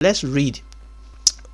Let's read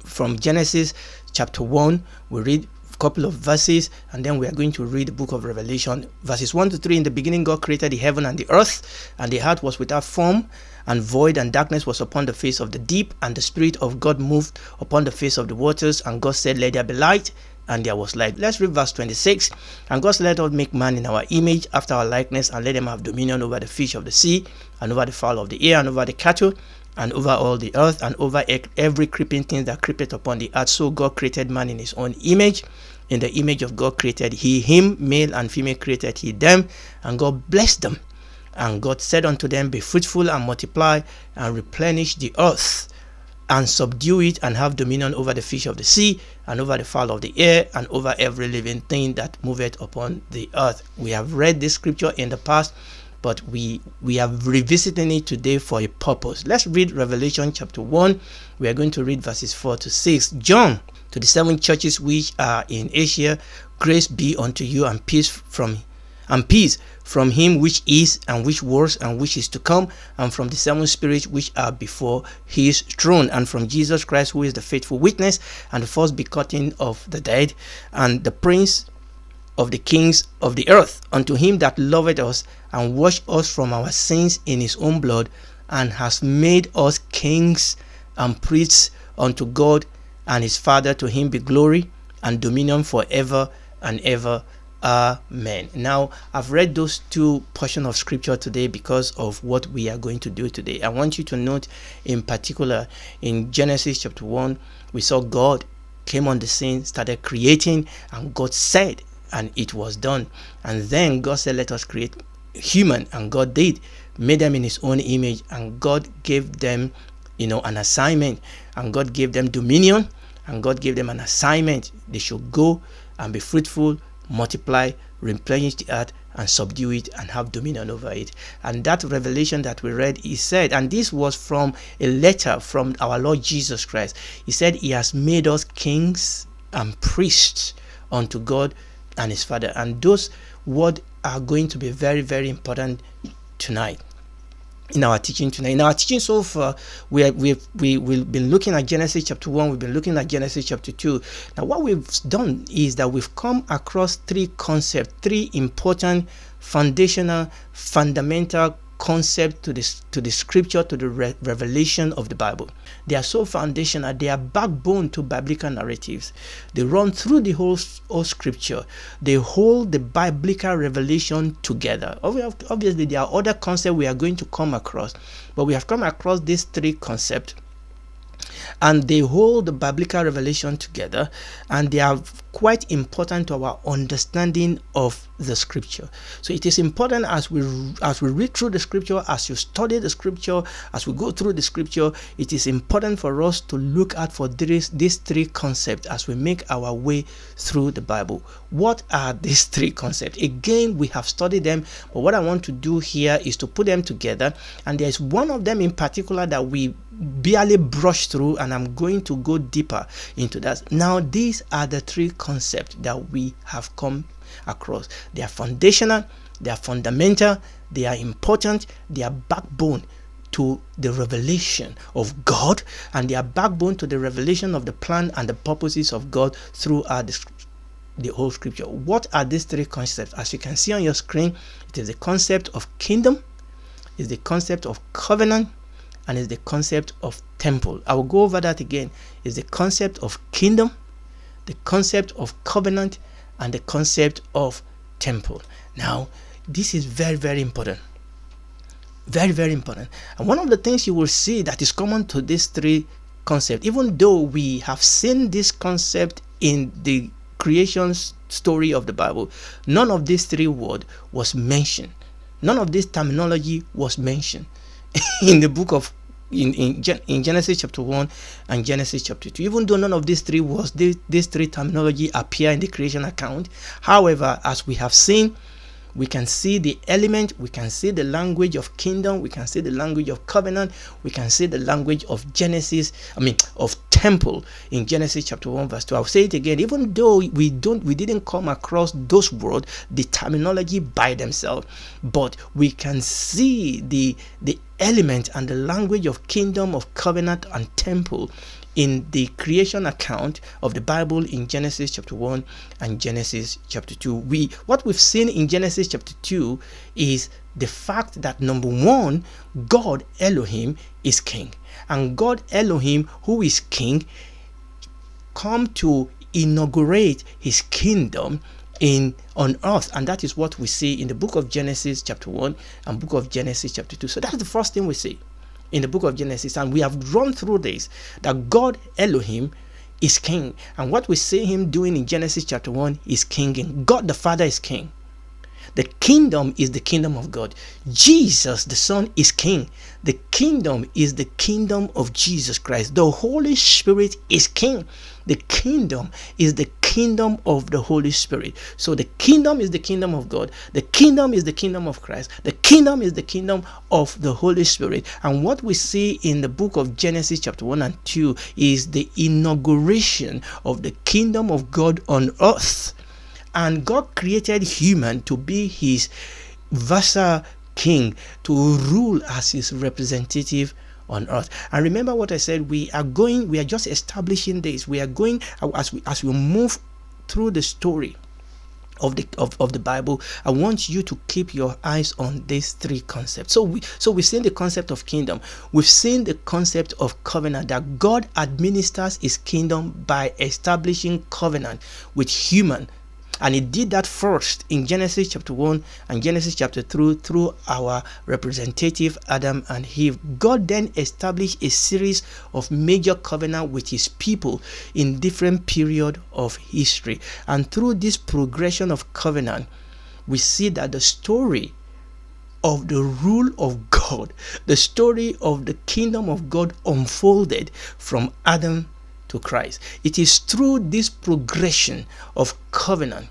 from Genesis chapter 1. We read a couple of verses, and then we are going to read the book of Revelation, verses 1 to 3. In the beginning, God created the heaven and the earth, and the earth was without form and void, and darkness was upon the face of the deep, and the Spirit of God moved upon the face of the waters. And God said, let there be light, and there was light. Let's read verse 26. And God said, let us make man in our image, after our likeness, and let them have dominion over the fish of the sea, and over the fowl of the air, and over the cattle, and over all the earth, and over every creeping thing that creepeth upon the earth. So God created man in his own image. In the image of God created he him, male and female created he them, and God blessed them. And God said unto them, be fruitful and multiply, and replenish the earth, and subdue it, and have dominion over the fish of the sea, and over the fowl of the air, and over every living thing that moveth upon the earth. We have read this scripture in the past, but we are revisiting it today for a purpose. Let's read Revelation chapter 1. We are going to read verses 4 to 6. John, to the 7 churches which are in Asia, grace be unto you, and peace from him which is, and which was, and which is to come, and from the 7 spirits which are before his throne, and from Jesus Christ, who is the faithful witness, and the first begotten of the dead, and the prince of the kings of the earth, unto him that loveth us, and washed us from our sins in his own blood, and has made us kings and priests unto God and his Father. To him be glory and dominion forever and ever. Amen. Now, I've read those 2 portions of scripture today because of what we are going to do today. I want you to note in particular, in Genesis chapter 1, we saw God came on the scene, started creating, and God said, and it was done. And then God said, let us create human, and God did, made them in his own image, and God gave them an assignment, and God gave them dominion, and God gave them an assignment. They should go and be fruitful, multiply, replenish the earth, and subdue it, and have dominion over it. And that revelation that we read, he said, and this was from a letter from our Lord Jesus Christ. He said he has made us kings and priests unto God and his Father. And those words are going to be very, very important tonight. In our teaching tonight, in our teaching so far, we've been looking at Genesis chapter 1. We've been looking at Genesis chapter 2. Now, what we've done is that we've come across 3 concepts, 3 important, foundational, fundamental concepts to the scripture, to the revelation of the Bible. They are so foundational. They are backbone to biblical narratives. They run through the whole scripture. They hold the biblical revelation together. Obviously, there are other concepts we are going to come across, but we have come across these 3 concepts, and they hold the biblical revelation together, and they are quite important to our understanding of the scripture. So it is important as we read through the scripture, as you study the scripture, as we go through the scripture, it is important for us to look at for these 3 concepts as we make our way through the Bible. What are these 3 concepts? Again, we have studied them, but what I want to do here is to put them together, and there's one of them in particular that we barely brush through, and I'm going to go deeper into that. Now, these are the 3 concepts that we have come across. They are foundational, they are fundamental, they are important, they are backbone to the revelation of God, and they are backbone to the revelation of the plan and the purposes of God throughout the whole scripture. What are these 3 concepts? As you can see on your screen, it is the concept of kingdom, is the concept of covenant, and is the concept of temple. I will go over that again. Is the concept of kingdom, the concept of covenant, and the concept of temple. Now, this is very, very important. Very, very important. And one of the things you will see that is common to these 3 concepts, even though we have seen this concept in the creation story of the Bible, none of these 3 words was mentioned. None of this terminology was mentioned in the book of in Genesis chapter 1 and Genesis chapter 2. Even though none of these 3 words, these 3 terminology appear in the creation account, however, as we have seen, We can see the element, we can see the language of kingdom, we can see the language of covenant, we can see the language of of temple in Genesis chapter 1 verse 2. I'll say it again, even though we didn't come across those words, the terminology by themselves, but we can see the element and the language of kingdom, of covenant and temple in the creation account of the Bible in Genesis chapter 1 and Genesis chapter 2. What we've seen in Genesis chapter 2 is the fact that, number one, God Elohim is king, and God Elohim, who is king, come to inaugurate his kingdom on earth, and that is what we see in the book of Genesis chapter 1 and book of Genesis chapter 2. So that's the first thing we see in the book of Genesis, and we have run through this, that God Elohim is king, and what we see him doing in Genesis chapter 1 is king, and God the Father is king. The kingdom is the kingdom of God. Jesus the Son is king. The kingdom is the kingdom of Jesus Christ. The Holy Spirit is king. The kingdom is the kingdom of the Holy Spirit. So the kingdom is the kingdom of God. The kingdom is the kingdom of Christ. The kingdom is the kingdom of the Holy Spirit. And what we see in the book of Genesis chapter 1 and 2 is the inauguration of the kingdom of God on earth. And God created human to be his vassal king, to rule as his representative on earth. And remember what I said, we are just establishing this. We are going, as we move through the story of the Bible, I want you to keep your eyes on these three concepts. So we've seen the concept of kingdom. We've seen the concept of covenant, that God administers his kingdom by establishing covenant with human. And he did that first in Genesis chapter 1 and Genesis chapter 2 through our representative Adam and Eve. God then established a series of major covenants with his people in different periods of history. And through this progression of covenant, we see that the story of the rule of God, the story of the kingdom of God unfolded from Adam to Christ. It is through this progression of covenant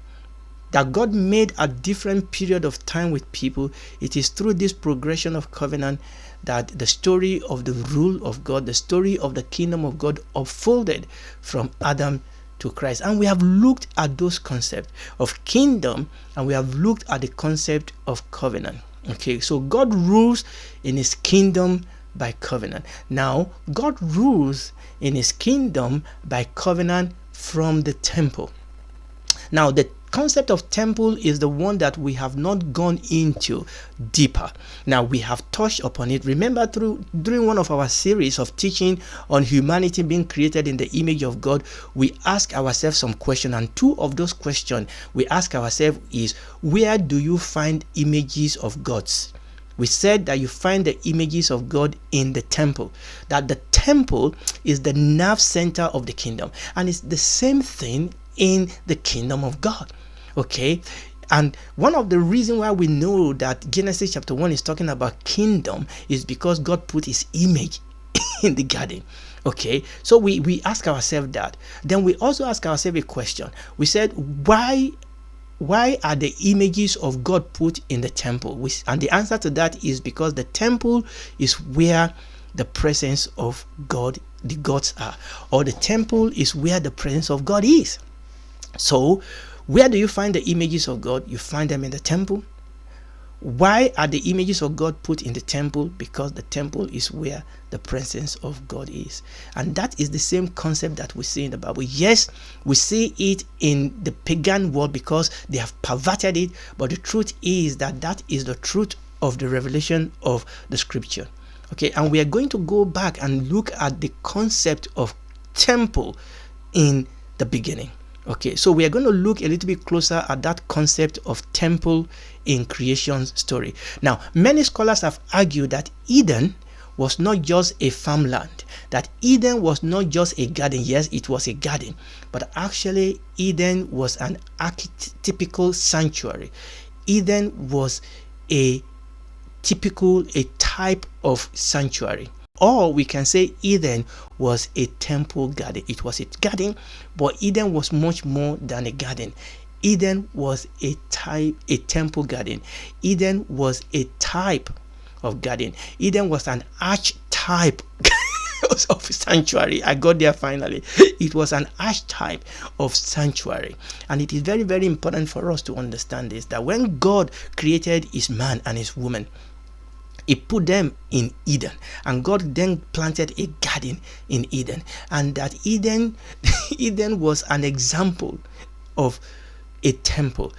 that God made a different period of time with people. It is through this progression of covenant that the story of the rule of God, the story of the kingdom of God unfolded from Adam to Christ. And we have looked at those concepts of kingdom, and we have looked at the concept of covenant. Okay, so God rules in his kingdom by covenant. Now, God rules in his kingdom by covenant from the temple. Now, the concept of temple is the one that we have not gone into deeper. Now, we have touched upon it. Remember, during one of our series of teaching on humanity being created in the image of God, we ask ourselves some questions, and two of those questions we ask ourselves is, where do you find images of gods? We said that you find the images of God in the temple, that the temple is the nerve center of the kingdom, and it's the same thing in the kingdom of God. Okay, and one of the reasons why we know that Genesis chapter 1 is talking about kingdom is because God put his image in the garden. Okay, so we ask ourselves that. Then we also ask ourselves a question. We said, why are the images of God put in the temple? And the answer to that is because the temple is where the presence of God, the gods are, or the temple is where the presence of God is. So where do you find the images of God? You find them in the temple. Why are the images of God put in the temple? Because the temple is where the presence of God is. And that is the same concept that we see in the Bible. Yes, we see it in the pagan world because they have perverted it, but the truth is that is the truth of the revelation of the scripture. Okay, and we are going to go back and look at the concept of temple in the beginning. Okay, so we are going to look a little bit closer at that concept of temple in creation story. Now, many scholars have argued that Eden was not just a farmland, that Eden was not just a garden. Yes, it was a garden, but actually Eden was an archetypical sanctuary. Eden was a type of sanctuary. Or we can say Eden was a temple garden. It was a garden, but Eden was much more than a garden. Eden was a temple garden. Eden was a type of garden. Eden was an archetype of sanctuary. I got there finally. It was an archetype of sanctuary. And it is very, very important for us to understand this, that when God created his man and his woman, he put them in Eden, and God then planted a garden in Eden, and that Eden was an example of a temple.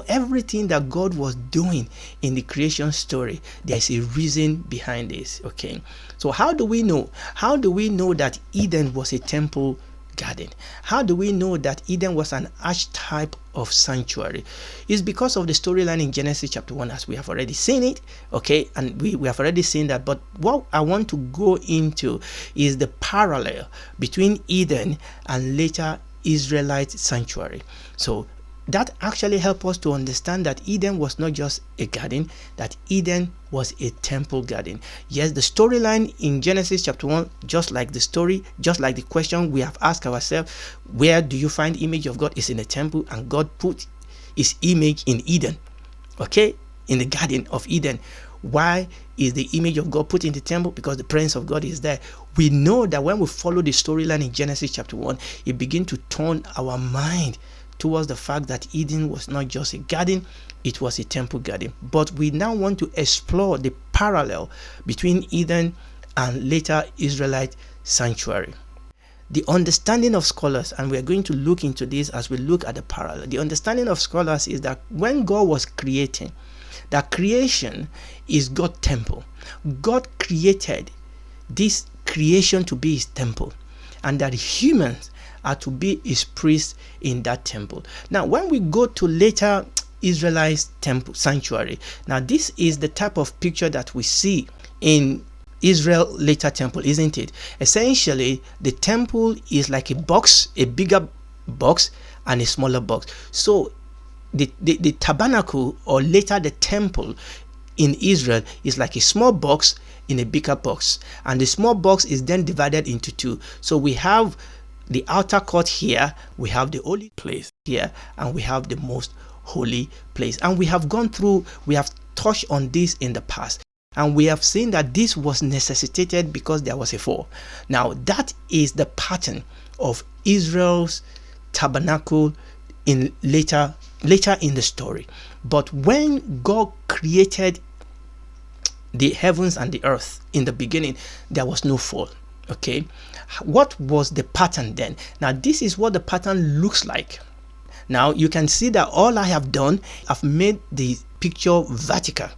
Everything that God was doing in the creation story, there's a reason behind this. Okay, so how do we know that Eden was a temple garden? How do we know that Eden was an archetype of sanctuary? It's because of the storyline in Genesis chapter 1, as we have already seen it. Okay, and we have already seen that, but what I want to go into is the parallel between Eden and later Israelite sanctuary. So that actually helps us to understand that Eden was not just a garden, that Eden was a temple garden. Yes, the storyline in Genesis chapter 1, just like the question we have asked ourselves, where do you find the image of God, is in a temple, and God put his image in Eden, okay, in the garden of Eden. Why is the image of God put in the temple? Because the presence of God is there. We know that when we follow the storyline in Genesis chapter 1, it begins to turn our mind towards the fact that Eden was not just a garden, it was a temple garden. But we now want to explore the parallel between Eden and later Israelite sanctuary. The understanding of scholars, and we are going to look into this as we look at the parallel, the understanding of scholars is that when God was creating, that creation is God's temple. God created this creation to be his temple, and that humans are to be his priests in that temple. Now, when we go to later Israelite temple sanctuary, now this is the type of picture that we see in Israel later temple, isn't it? Essentially, the temple is like a box, a bigger box and a smaller box. So the tabernacle, or later the temple in Israel, is like a small box in a bigger box, and the small box is then divided into two. So we have the outer court here, we have the holy place here, and we have the most holy place. And we have touched on this in the past, and we have seen that this was necessitated because there was a fall. Now that is the pattern of Israel's tabernacle in later in the story. But when God created the heavens and the earth in the beginning, there was no fall. Okay, what was the pattern then? Now this is what the pattern looks like. Now you can see that all I have done, I've made the picture vertical,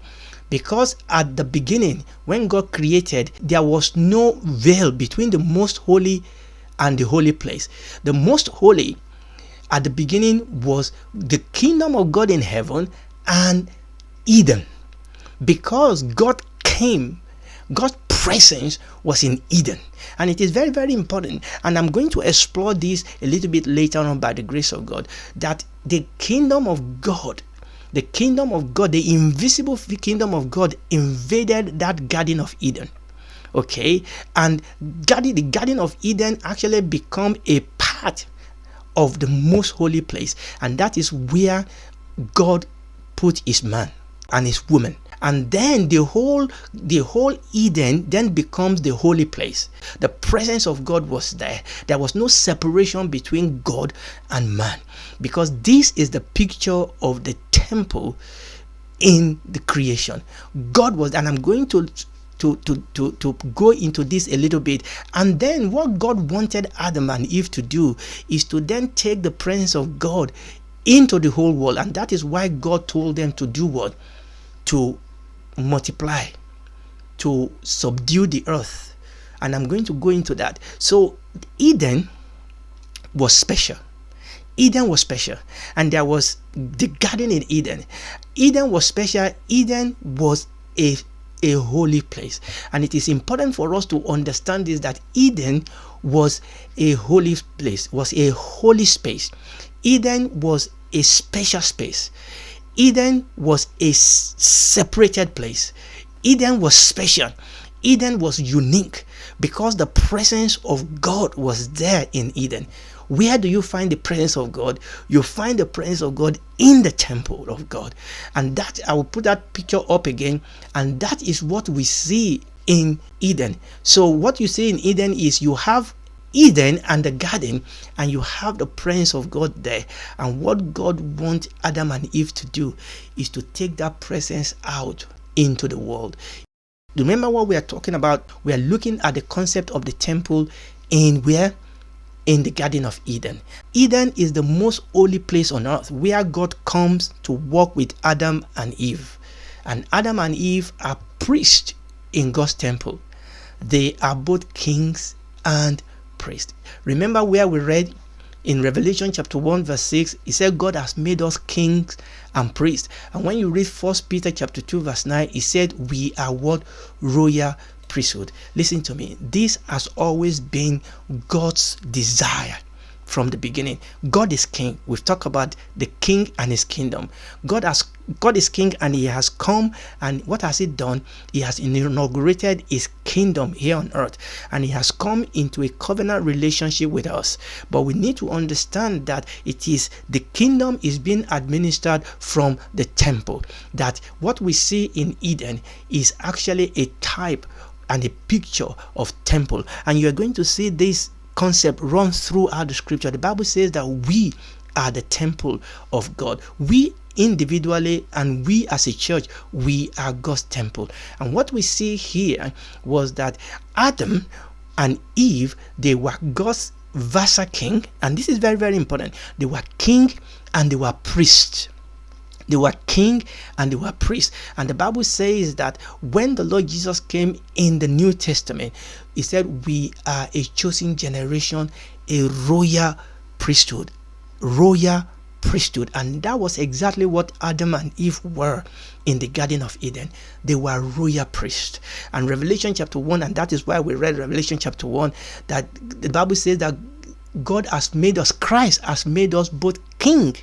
because at the beginning, when God created, there was no veil between the most holy and the holy place. The most holy at the beginning was the kingdom of God in heaven and Eden, because God came, God's presence was in Eden. And it is very, very important, and I'm going to explore this a little bit later on by the grace of God, that the kingdom of God, the invisible kingdom of God, invaded that Garden of Eden. Okay, and the Garden of Eden actually become a part of the most holy place, and that is where God put his man and his woman. And then the whole Eden then becomes the holy place. The presence of God was there. There was no separation between God and man, because this is the picture of the temple in the creation. God was, and I'm going to go into this a little bit. And then what God wanted Adam and Eve to do is to then take the presence of God into the whole world. And that is why God told them to do what? To multiply, to subdue the earth. And I'm going to go into that. So Eden was special. Eden was special. And there was the garden in Eden. Eden was special. Eden was a holy place. And it is important for us to understand this, that Eden was a holy place, was a holy space. Eden was a special space. Eden was a separated place. Eden was special. Eden was unique because the presence of God was there in Eden. Where do you find the presence of God? You find the presence of God in the temple of God. And that, I will put that picture up again, and that is what we see in Eden. So what you see in Eden is you have Eden and the garden, and you have the presence of God there. And what God wants Adam and Eve to do is to take that presence out into the world. Remember what we are talking about? We are looking at the concept of the temple in where? In the Garden of Eden. Eden is the most holy place on earth where God comes to walk with Adam and Eve. And Adam and Eve are priests in God's temple. They are both kings and priests. Remember where we read in Revelation chapter 1 verse 6, it said God has made us kings and priests. And when you read 1 Peter chapter 2 verse 9, it said we are what? Royal priesthood. Listen to me. This has always been God's desire from the beginning. God is king. We've talked about the king and his kingdom. God is king, and he has come, and what has he done? He has inaugurated his kingdom here on earth, and he has come into a covenant relationship with us. But we need to understand that it is the kingdom is being administered from the temple. That what we see in Eden is actually a type and a picture of temple. And you are going to see this concept run throughout the scripture. The Bible says that we are the temple of God. We individually and we as a church, we are God's temple. And what we see here was that Adam and Eve, they were God's vassal king. And this is very, very important. They were king and they were priests. They were king and they were priests. And the Bible says that when the Lord Jesus came in the New Testament, he said we are a chosen generation, a royal priesthood. Royal priesthood. And that was exactly what Adam and Eve were in the Garden of Eden. They were royal priests. And Revelation chapter 1, and that is why we read Revelation chapter 1, that the Bible says that God has made us, Christ has made us both king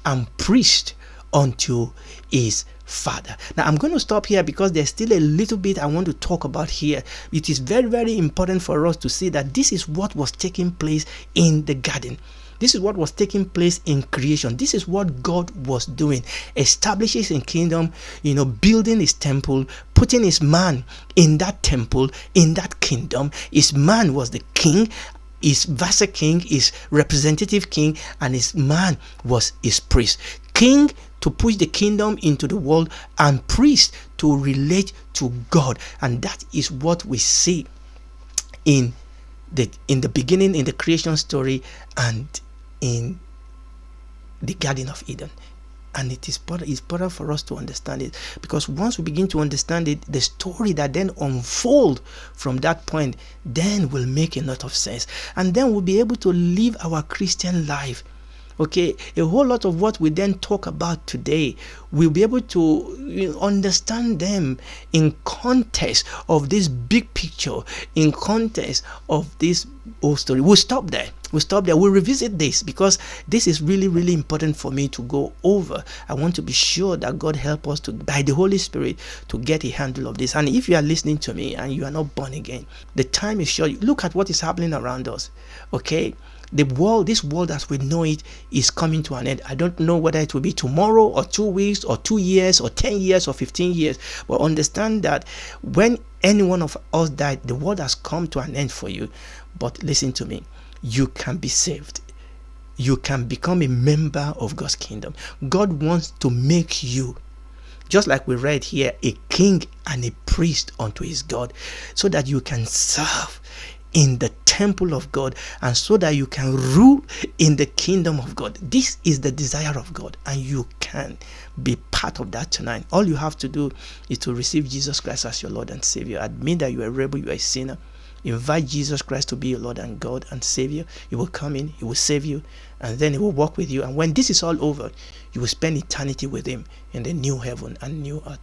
and priest unto his Father. Now I'm going to stop here because there's still a little bit I want to talk about here. It is very, very important for us to see that this is what was taking place in the garden. This is what was taking place in creation. This is what God was doing. Establishes his kingdom, building his temple, putting his man in that temple, in that kingdom. His man was the king, his vassal king, his representative king, and his man was his priest. King to push the kingdom into the world, and priest to relate to God. And that is what we see in the beginning, in the creation story, and in the Garden of Eden. And it's important for us to understand it, because once we begin to understand it, the story that then unfold from that point then will make a lot of sense, and then we'll be able to live our Christian life. Okay, a whole lot of what we then talk about today, we'll be able to understand them in context of this big picture, in context of this whole story. We'll stop there. We'll revisit this, because this is really, really important for me to go over. I want to be sure that God help us to, by the Holy Spirit, to get a handle of this. And if you are listening to me and you are not born again, the time is short. Look at what is happening around us. Okay, this world as we know it is coming to an end. I don't know whether it will be tomorrow or 2 weeks or 2 years or 10 years or 15 years. But understand that when any one of us died, the world has come to an end for you. But listen to me. You can be saved. You can become a member of God's kingdom. God wants to make you, just like we read here, a king and a priest unto his God, so that you can serve in the temple of God, and so that you can rule in the kingdom of God. This is the desire of God, and you can be part of that tonight. All you have to do is to receive Jesus Christ as your Lord and Savior. Admit that you are a rebel, you are a sinner. Invite Jesus Christ to be your Lord and God and Savior. He will come in, he will save you, and then he will walk with you. And when this is all over, you will spend eternity with him in the new heaven and new earth.